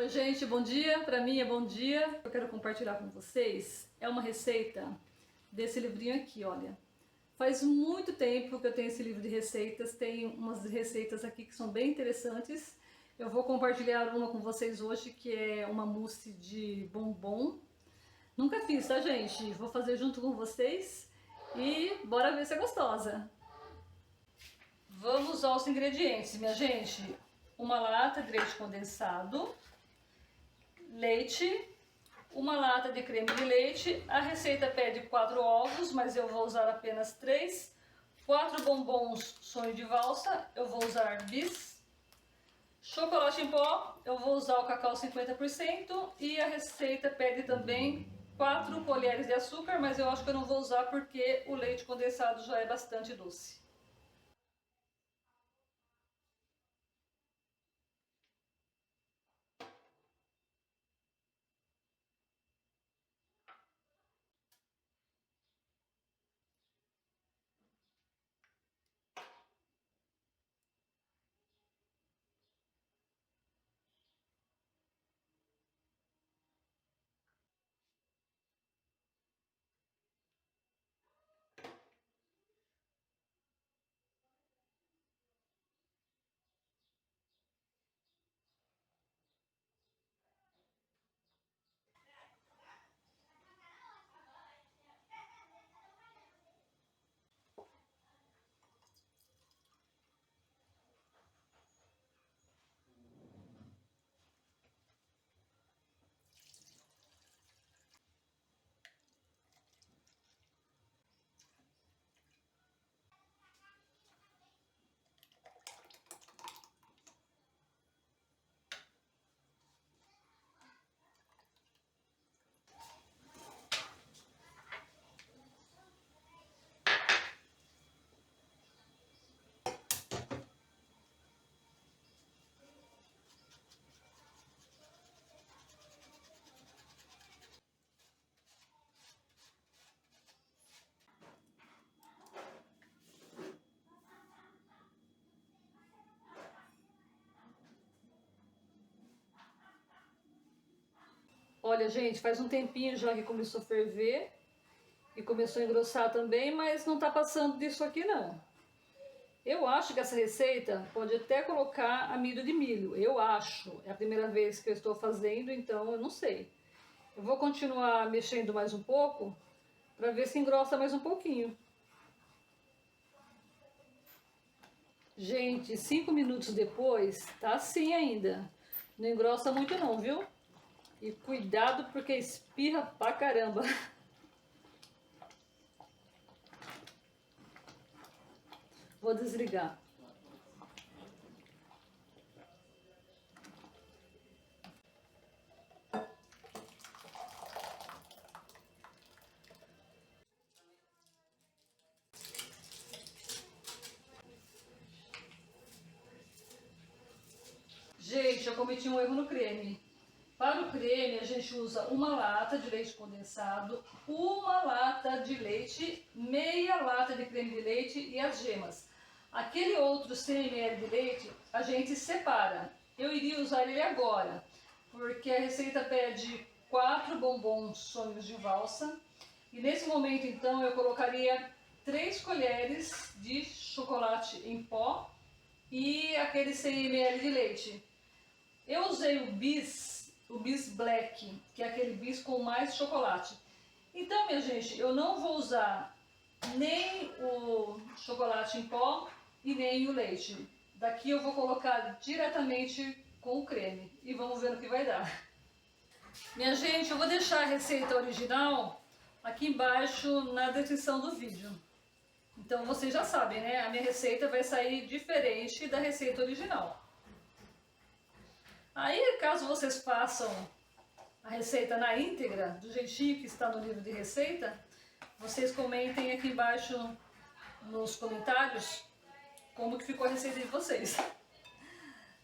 Oi gente, bom dia, pra mim é bom dia. Eu quero compartilhar com vocês, é uma receita desse livrinho aqui, olha. Faz muito tempo que eu tenho esse livro de receitas, tem umas receitas aqui que são bem interessantes. Eu vou compartilhar uma com vocês hoje, que é uma mousse de bombom. Nunca fiz, tá gente? Vou fazer junto com vocês e bora ver se é gostosa. Vamos aos ingredientes, minha gente. Uma lata de leite condensado, leite, uma lata de creme de leite. A receita pede 4 ovos, mas eu vou usar apenas 3. 4 bombons sonho de valsa, eu vou usar bis. Chocolate em pó, eu vou usar o cacau 50%. E a receita pede também 4 colheres de açúcar, mas eu acho que eu não vou usar porque o leite condensado já é bastante doce. Olha, gente, faz um tempinho já que começou a ferver e começou a engrossar também, mas não tá passando disso aqui não. Eu acho que essa receita pode até colocar amido de milho, eu acho. É a primeira vez que eu estou fazendo, então eu não sei. Eu vou continuar mexendo mais um pouco para ver se engrossa mais um pouquinho. Gente, 5 minutos depois, tá assim ainda. Não engrossa muito não, viu? E cuidado porque espirra pra caramba. Vou desligar. Gente, eu cometi um erro no creme. Para o creme, a gente usa uma lata de leite condensado, uma lata de leite, meia lata de creme de leite e as gemas. Aquele outro 100 ml de leite, a gente separa. Eu iria usar ele agora, porque a receita pede 4 bombons sonhos de valsa. E nesse momento, então, eu colocaria 3 colheres de chocolate em pó e aquele 100 ml de leite. Eu usei o bis black, que é aquele bis com mais chocolate. Então, minha gente, eu não vou usar nem o chocolate em pó e nem o leite. Daqui eu vou colocar diretamente com o creme e vamos ver no que vai dar. Minha gente, eu vou deixar a receita original aqui embaixo na descrição do vídeo. Então vocês já sabem, né? A minha receita vai sair diferente da receita original. Aí, caso vocês façam a receita na íntegra, do jeitinho que está no livro de receita, vocês comentem aqui embaixo nos comentários como que ficou a receita de vocês.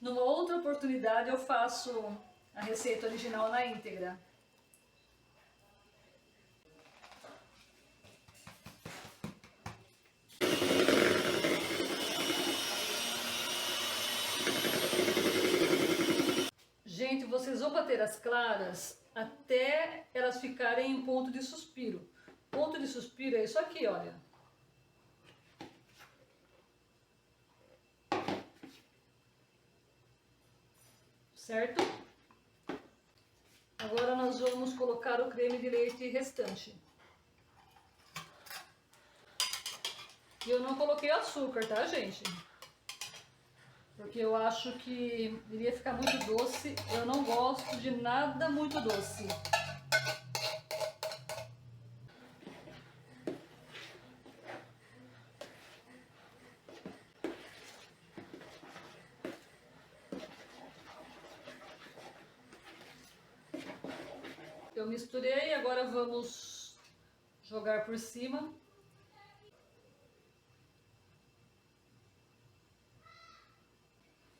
Numa outra oportunidade eu faço a receita original na íntegra. Gente, vocês vão as claras até elas ficarem em ponto de suspiro. Ponto de suspiro é isso aqui, olha. Certo? Agora nós vamos colocar o creme de leite restante. E eu não coloquei açúcar, tá, gente? Porque eu acho que iria ficar muito doce. Eu não gosto de nada muito doce. Eu misturei, agora vamos jogar por cima.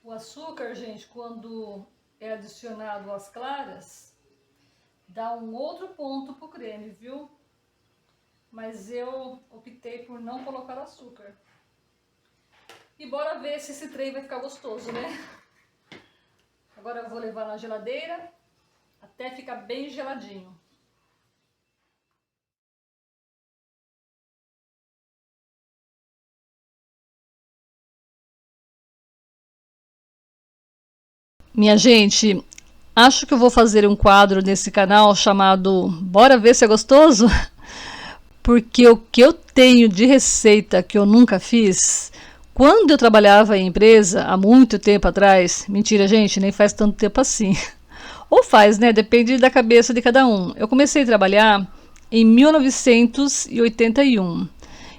O açúcar, gente, quando é adicionado às claras, dá um outro ponto pro creme, viu? Mas eu optei por não colocar açúcar. E bora ver se esse trem vai ficar gostoso, né? Agora eu vou levar na geladeira até ficar bem geladinho. Minha gente, acho que eu vou fazer um quadro nesse canal chamado Bora Ver Se É Gostoso? Porque o que eu tenho de receita que eu nunca fiz, quando eu trabalhava em empresa, há muito tempo atrás, mentira, gente, nem faz tanto tempo assim. Ou faz, né? Depende da cabeça de cada um. Eu comecei a trabalhar em 1981.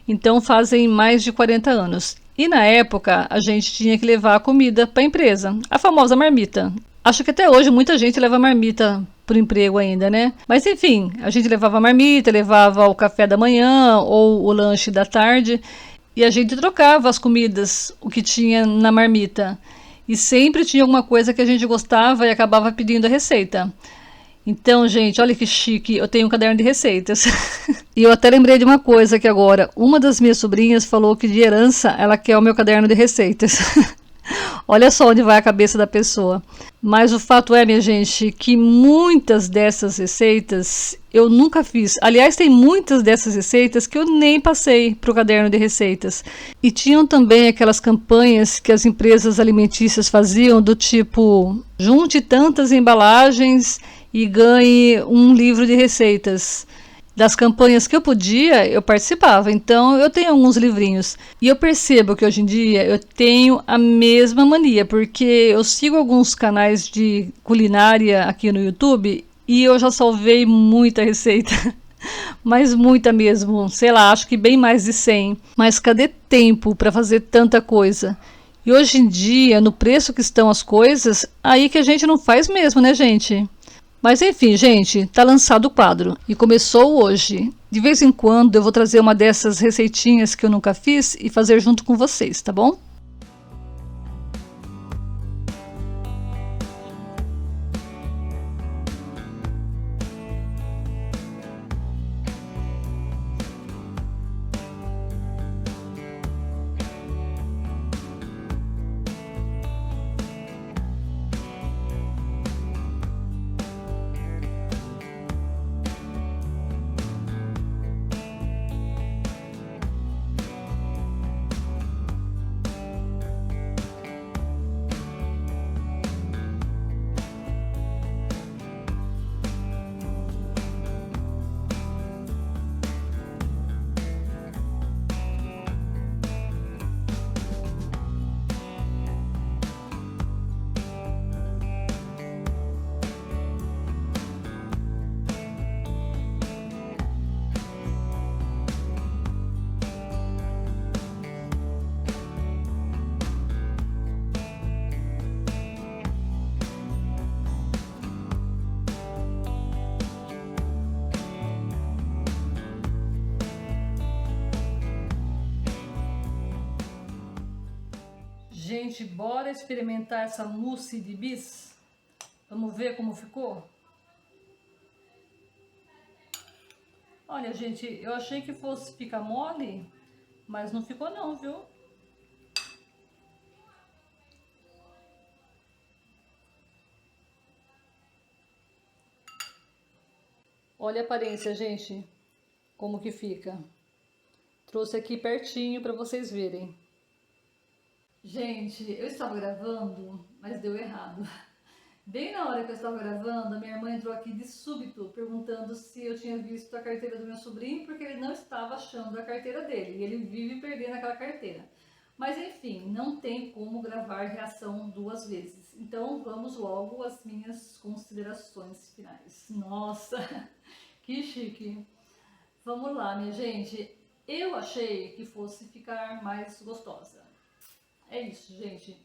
Então fazem mais de 40 anos. E na época a gente tinha que levar a comida para a empresa, a famosa marmita. Acho que até hoje muita gente leva marmita pro emprego ainda, né? Mas enfim, a gente levava a marmita, levava o café da manhã ou o lanche da tarde e a gente trocava as comidas, o que tinha na marmita. E sempre tinha alguma coisa que a gente gostava e acabava pedindo a receita. Então, gente, olha que chique, eu tenho um caderno de receitas. E eu até lembrei de uma coisa que agora, uma das minhas sobrinhas falou que de herança ela quer o meu caderno de receitas. Olha só onde vai a cabeça da pessoa. Mas o fato é, minha gente, que muitas dessas receitas eu nunca fiz. Aliás, tem muitas dessas receitas que eu nem passei para o caderno de receitas. E tinham também aquelas campanhas que as empresas alimentícias faziam do tipo, junte tantas embalagens e ganhe um livro de receitas. Das campanhas que eu podia, eu participava. Então, eu tenho alguns livrinhos. E eu percebo que hoje em dia eu tenho a mesma mania, porque eu sigo alguns canais de culinária aqui no YouTube e eu já salvei muita receita. Mas muita mesmo. Sei lá, acho que bem mais de 100. Mas cadê tempo para fazer tanta coisa? E hoje em dia, no preço que estão as coisas, aí que a gente não faz mesmo, né, gente? Mas enfim, gente, tá lançado o quadro e começou hoje. De vez em quando eu vou trazer uma dessas receitinhas que eu nunca fiz e fazer junto com vocês, tá bom? Gente, bora experimentar essa mousse de bis? Vamos ver como ficou? Olha, gente, eu achei que fosse ficar mole, mas não ficou não, viu? Olha a aparência, gente, como que fica. Trouxe aqui pertinho para vocês verem. Gente, eu estava gravando, mas deu errado. Bem na hora que eu estava gravando, a minha irmã entrou aqui de súbito, perguntando se eu tinha visto a carteira do meu sobrinho, porque ele não estava achando a carteira dele, e ele vive perdendo aquela carteira. Mas enfim, não tem como gravar reação duas vezes. Então vamos logo às minhas considerações finais. Nossa, que chique! Vamos lá, minha gente. Eu achei que fosse ficar mais gostosa. É isso, gente.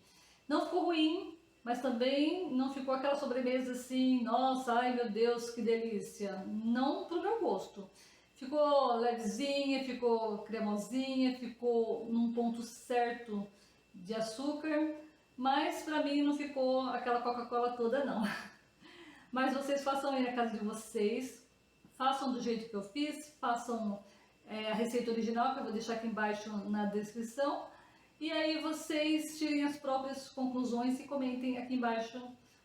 Não ficou ruim, mas também não ficou aquela sobremesa assim, nossa, ai meu Deus, que delícia. Não pro meu gosto. Ficou levezinha, ficou cremosinha, ficou num ponto certo de açúcar, mas pra mim não ficou aquela Coca-Cola toda não. Mas vocês façam aí na casa de vocês, façam do jeito que eu fiz, façam a receita original que eu vou deixar aqui embaixo na descrição. E aí vocês tirem as próprias conclusões e comentem aqui embaixo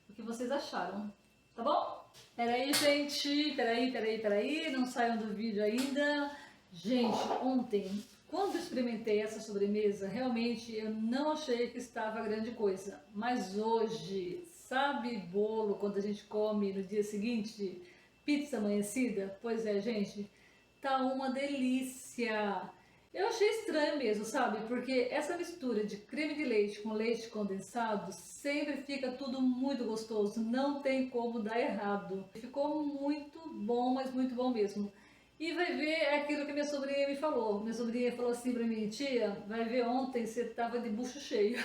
o que vocês acharam, tá bom? Peraí, gente, peraí, não saiam do vídeo ainda. Gente, ontem, quando eu experimentei essa sobremesa, realmente eu não achei que estava grande coisa. Mas hoje, sabe bolo quando a gente come no dia seguinte? Pizza amanhecida? Pois é, gente, tá uma delícia! Eu achei estranho mesmo, sabe? Porque essa mistura de creme de leite com leite condensado sempre fica tudo muito gostoso, não tem como dar errado. Ficou muito bom, mas muito bom mesmo. E vai ver aquilo que minha sobrinha me falou. Minha sobrinha falou assim pra mim, tia, vai ver ontem você tava de bucho cheio.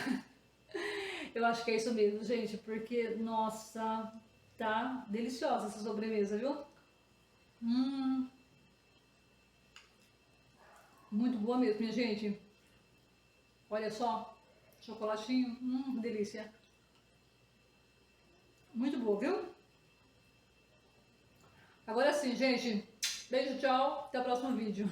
Eu acho que é isso mesmo, gente, porque, nossa, tá deliciosa essa sobremesa, viu? Muito boa mesmo, minha gente. Olha só, chocolatinho, delícia. Muito boa, viu? Agora sim, gente. Beijo, tchau. Até o próximo vídeo.